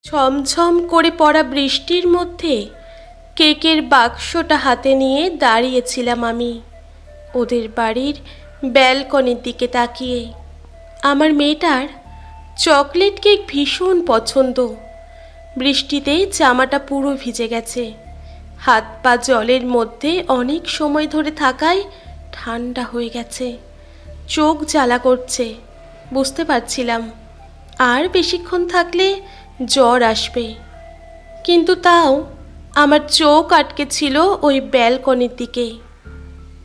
ছমছম করে পড়া বৃষ্টির মধ্যে কেকের বাক্সটা হাতে নিয়ে দাঁড়িয়েছিলাম আমি ওদের বাড়ির ব্যালকনির দিকে তাকিয়ে। আমার মেয়েটার চকলেট কেক ভীষণ পছন্দ। বৃষ্টিতে জামাটা পুরো ভিজে গেছে, হাত পা জলের মধ্যে অনেক সময় ধরে থাকায় ঠান্ডা হয়ে গেছে, চোখ জ্বালা করছে। বুঝতে পারছিলাম আর বেশিক্ষণ থাকলে জ্বর আসবে, কিন্তু তাও আমার চোখ আটকে ছিল ওই ব্যালকনির দিকে।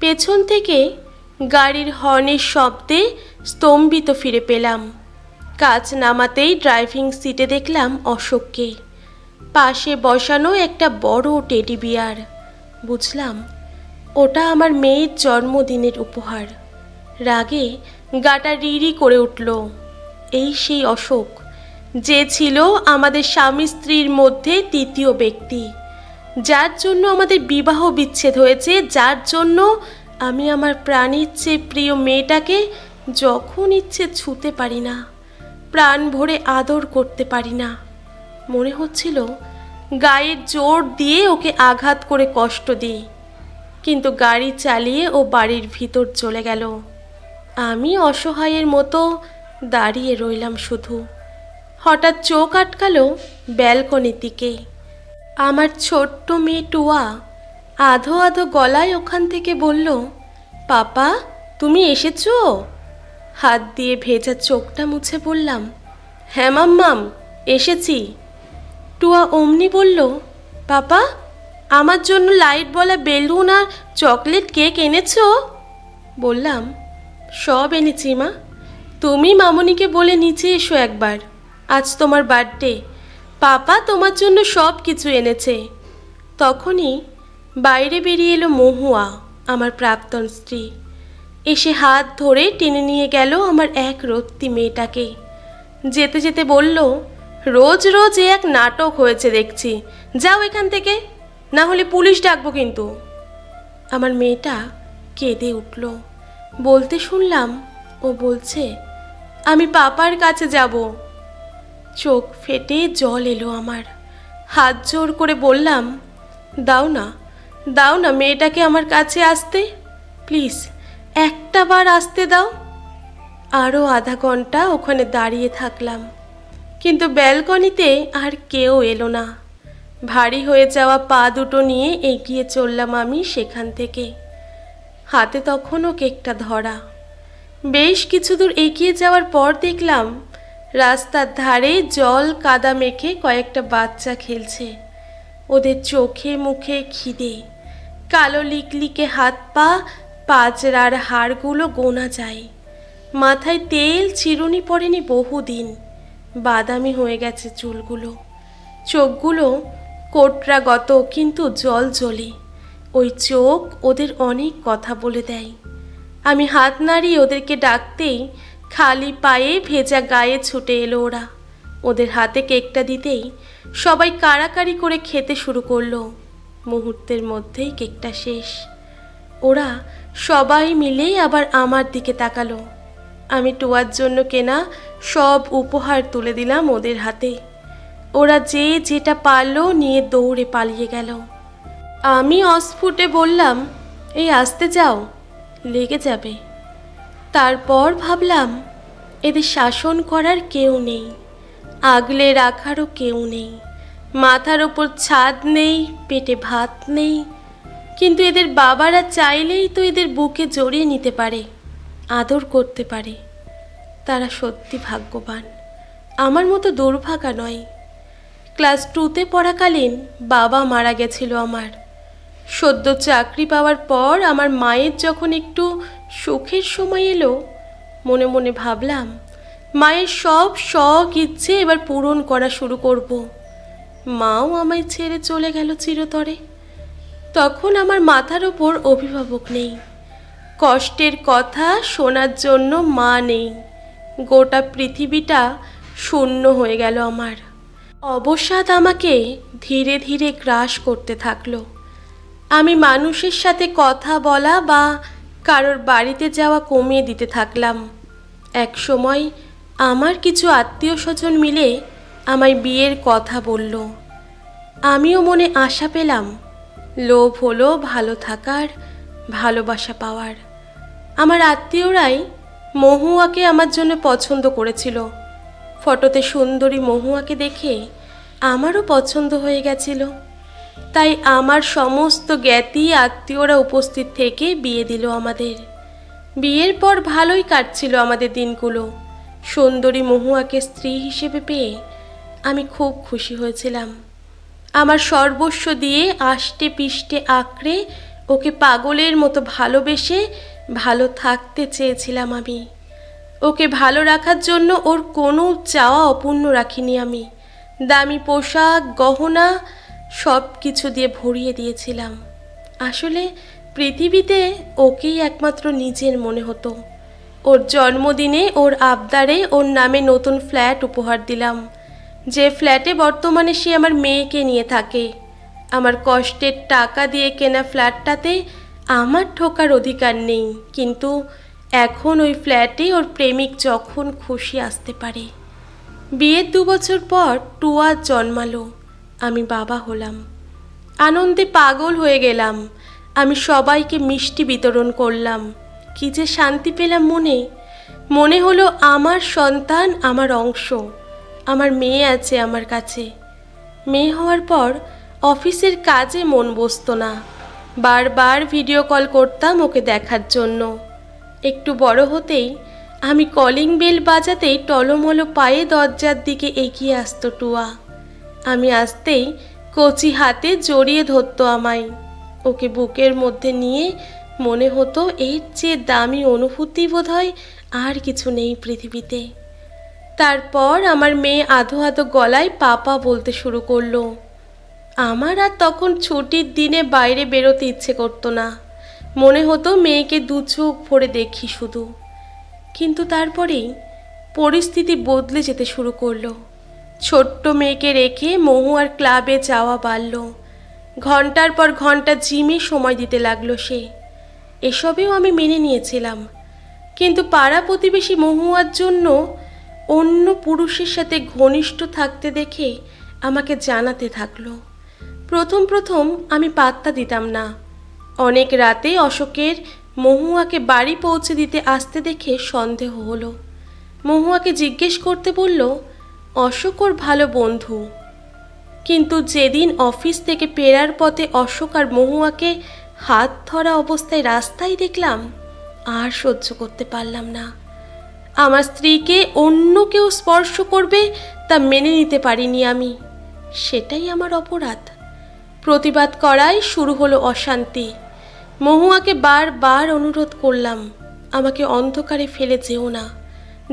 পেছন থেকে গাড়ির হর্নের শব্দে স্তম্ভিত ফিরে পেলাম। কাজ নামাতেই ড্রাইভিং সিটে দেখলাম অশোককে, পাশে বসানো একটা বড় টেডি বিয়ার। বুঝলাম ওটা আমার মেয়ের জন্মদিনের উপহার। রাগে গাটা রিরি করে উঠল। এই সেই অশোক, যে ছিল আমাদের স্বামী স্ত্রীর মধ্যে তৃতীয় ব্যক্তি, যার জন্য আমাদের বিবাহ বিচ্ছেদ হয়েছে, যার জন্য আমি আমার প্রাণের চেয়ে প্রিয় মেয়েটাকে যখন ইচ্ছে ছুঁতে পারি না, প্রাণ ভরে আদর করতে পারি না। মনে হচ্ছিল গায়ের জোর দিয়ে ওকে আঘাত করে কষ্ট দিই, কিন্তু গাড়ি চালিয়ে ও বাড়ির ভিতর চলে গেল। আমি অসহায়ের মতো দাঁড়িয়ে রইলাম শুধু। হঠাৎ চোখ আটকালো ব্যালকনির দিকে। আমার ছোট্ট মেয়ে টুয়া আধো আধো গলায় ওখান থেকে বলল, পাপা তুমি এসেছো? হাত দিয়ে ভেজা চোখটা মুছে বললাম, হ্যাঁ মাম্মাম এসেছি। টুয়া অমনি বলল, পাপা আমার জন্য লাইট বলা বেলুন আর চকলেট কেক এনেছো? বললাম, সব এনেছি মা, তুমি মামনিকে বলে নিচে এসো একবার, আজ তোমার বার্থডে, পাপা তোমার জন্য সব কিছু এনেছে। তখনই বাইরে বেরিয়ে এলো মহুয়া, আমার প্রাক্তন স্ত্রী। এসে হাত ধরে টেনে নিয়ে গেল আমার এক রত্তি মেয়েটাকে। যেতে যেতে বলল, রোজ রোজ এ এক নাটক হয়েছে দেখছি, যাও এখান থেকে, না হলে পুলিশ ডাকবো কিন্তু। আমার মেয়েটা কেঁদে উঠল। বলতে শুনলাম ও বলছে, আমি পাপার কাছে যাব। চোখ ফেটে জল এলো আমার। হাত জোর করে বললাম, দাও না, দাও না মেয়েটাকে আমার কাছে আসতে, প্লিজ একটা বার আসতে দাও। আরও আধা ঘন্টা ওখানে দাঁড়িয়ে থাকলাম, কিন্তু ব্যালকনিতে আর কেউ এলো না। ভারী হয়ে যাওয়া পা দুটো নিয়ে এগিয়ে চললাম আমি সেখান থেকে। হাতে তখনও কেকটা ধরা। বেশ কিছু দূর এগিয়ে যাওয়ার পর দেখলাম রাস্তার ধারে জল কাদা মেখে কয়েকটা বাচ্চা খেলছে। ওদের চোখে মুখে খিদে, কালো লিকলিকে হাত পা, পাজরার হাড়গুলো গোনা যায়। মাথায় তেল চিরুনি পড়েনি বহুদিন, বাদামি হয়ে গেছে চুলগুলো। চোখগুলো কোটরাগত, কিন্তু জল জ্বলে। ওই চোখ ওদের অনেক কথা বলে দেয়। আমি হাত নাড়িয়ে ওদেরকে ডাকতেই খালি পায়ে ভেজা গায়ে ছুটে এলো ওরা। ওদের হাতে কেকটা দিতেই সবাই কাড়াকাড়ি করে খেতে শুরু করলো। মুহূর্তের মধ্যেই কেকটা শেষ। ওরা সবাই মিলে আবার আমার দিকে তাকালো। আমি টুয়ার জন্য কেনা সব উপহার তুলে দিলাম ওদের হাতে। ওরা যে যেটা পারলো নিয়ে দৌড়ে পালিয়ে গেল। আমি অস্ফুটে বললাম, এই আসতে যাও, লেগে যাবে। তারপর ভাবলাম, এদের শাসন করার কেউ নেই, আগলে রাখারও কেউ নেই, মাথার ওপর ছাদ নেই, পেটে ভাত নেই, কিন্তু এদের বাবারা চাইলেই তো এদের বুকে জড়িয়ে নিতে পারে, আদর করতে পারে। তারা সত্যি ভাগ্যবান, আমার মতো দুর্ভাগা নয়। ক্লাস 2তে পড়াকালীন বাবা মারা গেছিল আমার। সদ্য চাকরি পাওয়ার পর আমার মায়ের যখন একটু সুখের সময় এলো, মনে মনে ভাবলাম মায়ের সব শখ ইচ্ছে এবার পূরণ করা শুরু করব। মাও আমায় ছেড়ে চলে গেল চিরতরে। তখন আমার মাথার ওপর অভিভাবক নেই, কষ্টের কথা শোনার জন্য মা নেই। গোটা পৃথিবীটা শূন্য হয়ে গেল আমার। অবসাদ আমাকে ধীরে ধীরে গ্রাস করতে থাকলো। আমি মানুষের সাথে কথা বলা বা কারোর বাড়িতে যাওয়া কমিয়ে দিতে থাকলাম। এক সময় আমার কিছু আত্মীয় স্বজন মিলে আমায় বিয়ের কথা বলল। আমিও মনে আশা পেলাম। লোভ হলো ভালো থাকার, ভালোবাসা পাওয়ার। আমার আত্মীয়রাই মহুয়াকে আমার জন্য পছন্দ করেছিল। ফটোতে সুন্দরী মহুয়াকে দেখে আমারও পছন্দ হয়ে গেছিল। তাই আমার সমস্ত জ্ঞাতি আত্মীয়রা উপস্থিত থেকে বিয়ে দিল আমাদের। বিয়ের পর ভালোই কাটছিল আমাদের দিনগুলো। সুন্দরী মহুয়াকে স্ত্রী হিসেবে পেয়ে আমি খুব খুশি হয়েছিলাম। আমার সর্বস্ব দিয়ে আষ্টে পিষ্টে আঁকড়ে ওকে পাগলের মতো ভালোবেসে ভালো থাকতে চেয়েছিলাম আমি। ওকে ভালো রাখার জন্য ওর কোনো চাওয়া অপূর্ণ রাখিনি আমি। দামি পোশাক, গহনা সব কিছু দিয়ে ভরিয়ে দিয়েছিলাম। আসলে পৃথিবীতে ওকেই একমাত্র নিজের মনে হতো। ওর জন্মদিনে ওর আবদারে ওর নামে নতুন ফ্ল্যাট উপহার দিলাম, যে ফ্ল্যাটে বর্তমানে সে আমার মেয়েকে নিয়ে থাকে। আমার কষ্টের টাকা দিয়ে কেনা ফ্ল্যাটটাতে আমার ঢোকার অধিকার নেই, কিন্তু এখন ওই ফ্ল্যাটে ওর প্রেমিক যখন খুশি আসতে পারে। বিয়ের 2 বছর পর টুয়া জন্মালো। আমি বাবা হলাম। আনন্দে পাগল হয়ে গেলাম। আমি সবাইকে মিষ্টি বিতরণ করলাম। কি যে শান্তি পেলাম মনে। মনে হলো আমার সন্তান আমার অংশ। আমার মেয়ে আছে আমার কাছে। মেয়ে হওয়ার পর অফিসের কাজে মন বসতো না। বারবার ভিডিও কল করতাম ওকে দেখার জন্য। একটু বড় হতেই আমি কলিং বেল বাজাতেই টলমলো পায়ে দরজার দিকে এগিয়ে আসতো টুয়া। আমি আসতেই কচি হাতে জড়িয়ে ধরতো আমায়। ওকে বুকের মধ্যে নিয়ে মনে হতো এর চেয়ে দামি অনুভূতি বোধহয় আর কিছু নেই পৃথিবীতে। তারপর আমার মেয়ে আধো আধো গলায় পাপা বলতে শুরু করলো। আমার আর তখন ছুটির দিনে বাইরে বেরোতে ইচ্ছে করতো না। মনে হতো মেয়েকে 2 চোখ ভরে দেখি শুধু। কিন্তু তারপরেই পরিস্থিতি বদলে যেতে শুরু করলো। ছোট্ট মেয়েকে রেখে মহুয়ার ক্লাবে যাওয়া বাড়ল। ঘন্টার পর ঘন্টা জিমে সময় দিতে লাগলো সে। এসবেও আমি মেনে নিয়েছিলাম, কিন্তু পাড়া প্রতিবেশী মহুয়ার জন্য অন্য পুরুষের সাথে ঘনিষ্ঠ থাকতে দেখে আমাকে জানাতে থাকলো। প্রথম আমি পাত্তা দিতাম না। অনেক রাতে অশোকের মহুয়াকে বাড়ি পৌঁছে দিতে আসতে দেখে সন্দেহ হলো। মহুয়াকে জিজ্ঞেস করতে বলল অশোক ওর ভালো বন্ধু। কিন্তু যেদিন অফিস থেকে ফেরার পথে অশোক আর মহুয়াকে হাত ধরা অবস্থায় রাস্তায় দেখলাম, আর সহ্য করতে পারলাম না। আমার স্ত্রীকে অন্য কেউ স্পর্শ করবে তা মেনে নিতে পারিনি আমি। সেটাই আমার অপরাধ। প্রতিবাদ করাই শুরু হলো অশান্তি। মহুয়াকে বারবার অনুরোধ করলাম, আমাকে অন্ধকারে ফেলে যেও না।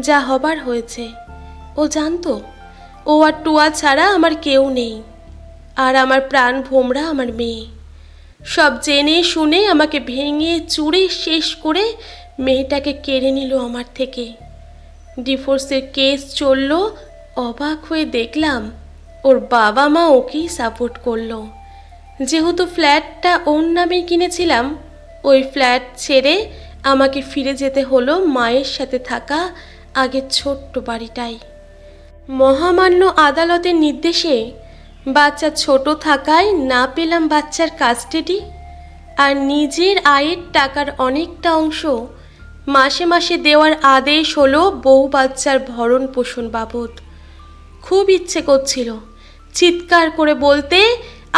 যা হবার হয়েছে। ও জানতো ও আর টুয়া ছাড়া আমার কেউ নেই, আর আমার প্রাণ ভোমরা আমার মেয়ে। সব জেনে শুনে আমাকে ভেঙে চুরে শেষ করে মেয়েটাকে কেড়ে নিল আমার থেকে। ডিভোর্সের কেস চলল। অবাক হয়ে দেখলাম ওর বাবা মা ওকেই সাপোর্ট করলো। যেহেতু ফ্ল্যাটটা ওর নামে কিনেছিলাম, ওই ফ্ল্যাট ছেড়ে আমাকে ফিরে যেতে হলো মায়ের সাথে থাকা আগের ছোট্ট বাড়িটাই। মহামান্য আদালতের নির্দেশে বাচ্চা ছোট থাকায় না পেলাম বাচ্চার কাস্টাডি, আর নিজের আয়ের টাকার অনেকটা অংশ মাসে মাসে দেওয়ার আদেশ হলো বউ বাচ্চার ভরণ পোষণ বাবদ। খুব ইচ্ছে করছিল চিৎকার করে বলতে,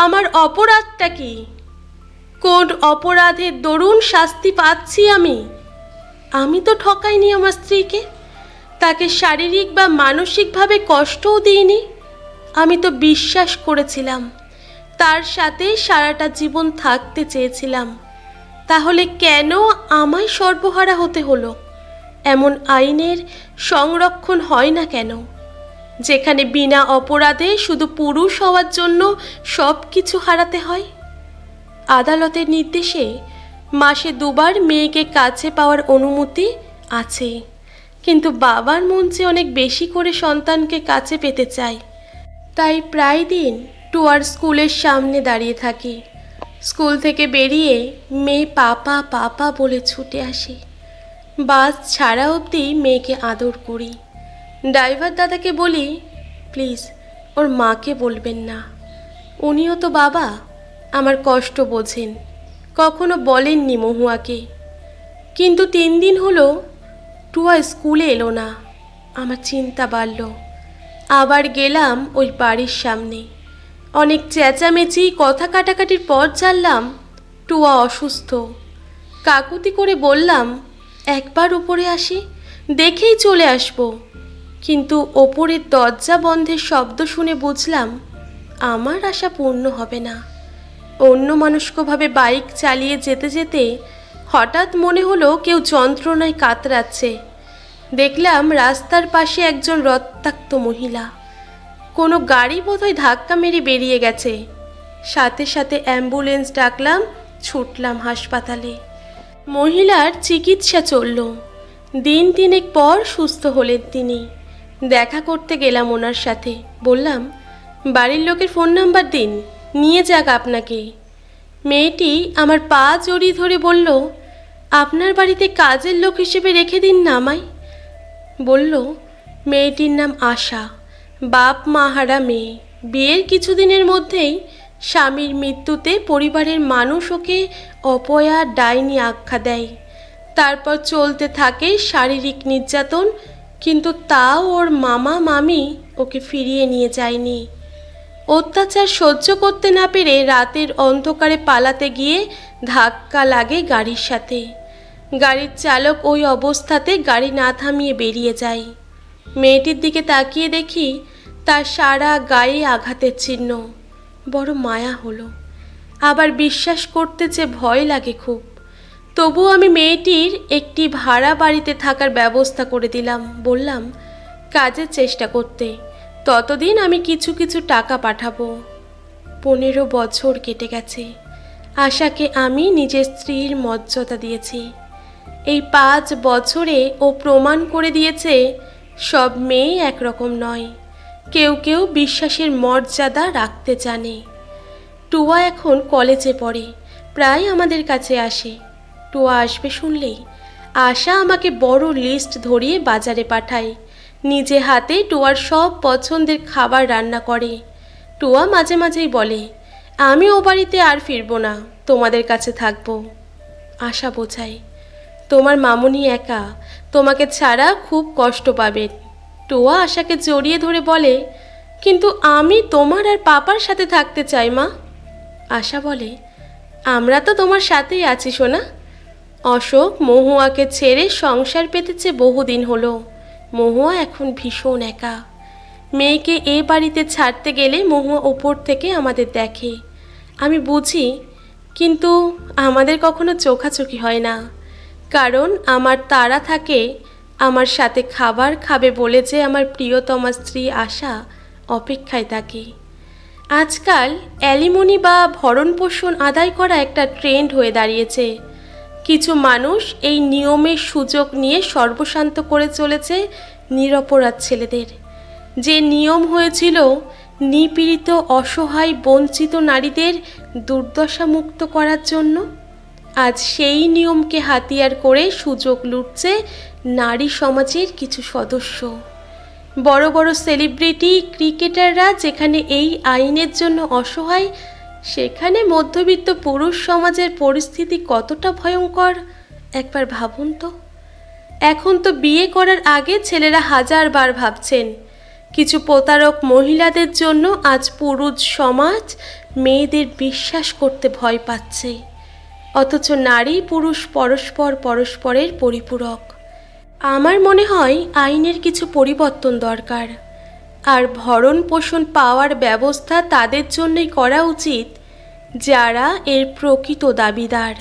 আমার অপরাধটা কি? কোন অপরাধের দরুন শাস্তি পাচ্ছি আমি? আমি তো ঠকাইনি আমার স্ত্রীকে, তাকে শারীরিক বা মানসিকভাবে কষ্টও দিইনি। আমি তো বিশ্বাস করেছিলাম, তার সাথে সারাটা জীবন থাকতে চেয়েছিলাম। তাহলে কেন আমায় সর্বহারা হতে হলো? এমন আইনের সংরক্ষণ হয় না কেন, যেখানে বিনা অপরাধে শুধু পুরুষ হওয়ার জন্য সব কিছু হারাতে হয়? আদালতের নির্দেশে মাসে 2 বার মেয়েকে কাছে পাওয়ার অনুমতি আছে, কিন্তু বাবার মন যে অনেক বেশি করে সন্তানকে কাছে পেতে চায়। তাই প্রায় দিন টুয়ার স্কুলের সামনে দাঁড়িয়ে থাকি। স্কুল থেকে বেরিয়ে মেয়ে পাপা পাপা বলে ছুটে আসে। বাস ছাড়া অবধি মেয়েকে আদর করি। ড্রাইভার দাদাকে বলি, প্লিজ ওর মাকে বলবেন না, উনিও তো বাবা, আমার কষ্ট বোঝেন, কখনো বলেননি মহুয়াকে। কিন্তু 3 দিন হলো টুয়া স্কুলে এলো না। আমার চিন্তা বাড়ল। আবার গেলাম ওই বাড়ির সামনে। অনেক চেঁচামেচি কথা কাটাকাটির পর জানলাম টুয়া অসুস্থ। কাকুতি করে বললাম একবার উপরে আসি, দেখেই চলে আসবো। কিন্তু ওপরের দরজা বন্ধের শব্দ শুনে বুঝলাম আমার আশা পূর্ণ হবে না। অন্যমনস্কভাবে বাইক চালিয়ে যেতে যেতে হঠাৎ মনে হলো কেউ যন্ত্রণায় কাতরাচ্ছে। দেখলাম রাস্তার পাশে একজন রক্তাক্ত মহিলা। কোনো গাড়ি বোধহয় ধাক্কা মেরে বেরিয়ে গেছে। সাথে সাথে অ্যাম্বুলেন্স ডাকলাম, ছুটলাম হাসপাতালে। মহিলার চিকিৎসা চলল। 3 দিন পর সুস্থ হলেন তিনি। দেখা করতে গেলাম ওনার সাথে। বললাম বাড়ির লোকের ফোন নাম্বার দিন, নিয়ে যাক আপনাকে। মেয়েটি আমার পা জড়িয়ে ধরে বলল আপনার বাড়িতে কাজের লোক হিসেবে রেখে দিন না আমায়। বলল মেয়েটির নাম আশা, বাপ মা হারা মেয়ে। বিয়ের কিছুদিনের মধ্যেই স্বামীর মৃত্যুতে পরিবারের মানুষ ওকে অপয়া ডাইনি আখ্যা দেয়। তারপর চলতে থাকে শারীরিক নির্যাতন, কিন্তু তাও ওর মামা মামি ওকে ফিরিয়ে নিয়ে যায়নি। অত্যাচার সহ্য করতে না পেরে রাতের অন্ধকারে পালাতে গিয়ে ধাক্কা লাগে গাড়ির সাথে। গাড়ির চালক ওই অবস্থাতে গাড়ি না থামিয়ে বেরিয়ে যায়। মেয়েটির দিকে তাকিয়ে দেখি তার সারা গায়ে আঘাতের চিহ্ন। বড় মায়া হলো, আবার বিশ্বাস করতে যে ভয় লাগে খুব। তবু আমি মেয়েটির একটি ভাড়া বাড়িতে থাকার ব্যবস্থা করে দিলাম। বললাম কাজের চেষ্টা করতে, ততদিন আমি কিছু কিছু টাকা পাঠাবো। 15 বছর কেটে গেছে। আশাকে আমি নিজের স্ত্রীর মর্যাদা দিয়েছি। এই 5 বছরে ও প্রমাণ করে দিয়েছে সব মেয়ে একরকম নয়। কেউ কেউ বিশ্বাসের মর্যাদা রাখতে জানে। টুয়া এখন কলেজে পড়ে, প্রায় আমাদের কাছে আসে। টুয়া আসবে শুনলেই আশা আমাকে বড় লিস্ট ধরিয়ে বাজারে পাঠায়। নিজে হাতে টুয়ার সব পছন্দের খাবার রান্না করে। টুয়া মাঝে মাঝেই বলে আমি ও বাড়িতে আর ফিরবো না, তোমাদের কাছে থাকবো। আশা বোঝায় তোমার মামুনি একা, তোমাকে ছাড়া খুব কষ্ট পাবেন। টুয়া আশাকে জড়িয়ে ধরে বলে কিন্তু আমি তোমার আর পাপার সাথে থাকতে চাই মা। আশা বলে আমরা তো তোমার সাথেই আছি সোনা। অশোক মহুয়াকে ছেড়ে সংসার পেতেছে বহুদিন হলো। মহুয়া এখন ভীষণ একা। মেয়েকে এ বাড়িতে ছাড়তে গেলে মহুয়া ওপর থেকে আমাদের দেখে, আমি বুঝি, কিন্তু আমাদের কখনো চোখাচোখি হয় না। কারণ আমার তাড়া থাকে আমার সাথে খাবার খাবে বলে যে আমার প্রিয়তমা স্ত্রী আশা অপেক্ষায় থাকে। আজকাল অ্যালিমনি বা ভরণপোষণ আদায় করা একটা ট্রেন্ড হয়ে দাঁড়িয়েছে। কিছু মানুষ এই নিয়মের সুযোগ নিয়ে সর্বশান্ত করে চলেছে নিরপরাধ ছেলেদের। যে নিয়ম হয়েছিল নিপীড়িত অসহায় বঞ্চিত নারীদের দুর্দশা মুক্ত করার জন্য, আজ সেই নিয়মকে হাতিয়ার করে সুযোগ লুটছে নারী সমাজের কিছু সদস্য। বড় বড় সেলিব্রিটি ক্রিকেটাররা যেখানে এই আইনের জন্য অসহায়, সেখানে মধ্যবিত্ত পুরুষ সমাজের পরিস্থিতি কতটা ভয়ঙ্কর একবার ভাবুন তো। এখন তো বিয়ে করার আগে ছেলেরা 1000 বার ভাবছেন। কিছু প্রতারক মহিলাদের জন্য আজ পুরুষ সমাজ মেয়েদের বিশ্বাস করতে ভয় পাচ্ছে। অথচ নারী পুরুষ পরস্পরের পরিপূরক। আমার মনে হয় আইনের কিছু পরিবর্তন দরকার। আর ভরণ পোষণ পাওয়ার ব্যবস্থা তাদের জন্যই করা উচিত যারা এর প্রকৃত দাবিদার।